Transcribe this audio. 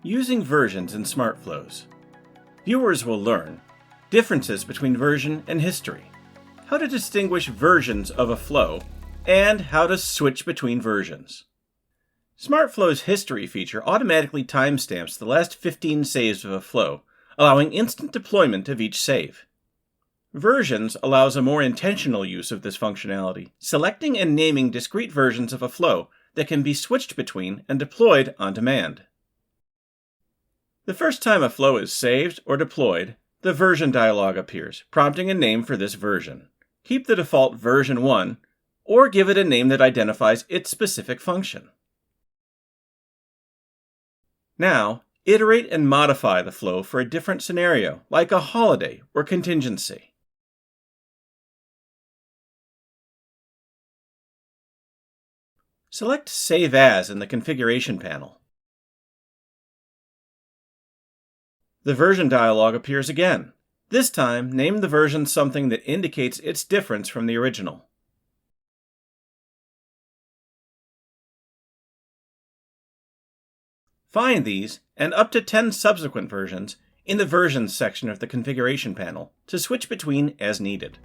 Using versions in SmartFlows. Viewers will learn differences between version and history, how to distinguish versions of a flow, and how to switch between versions. SmartFlows History feature automatically timestamps the last 15 saves of a flow, allowing instant deployment of each save. Versions allows a more intentional use of this functionality, selecting and naming discrete versions of a flow that can be switched between and deployed on demand. The first time a flow is saved or deployed, the version dialog appears, prompting a name for this version. Keep the default version 1, or give it a name that identifies its specific function. Now, iterate and modify the flow for a different scenario, like a holiday or contingency. Select Save As in the configuration panel. The version dialog appears again. This time, name the version something that indicates its difference from the original. Find these, and up to 10 subsequent versions, in the Versions section of the configuration panel to switch between as needed.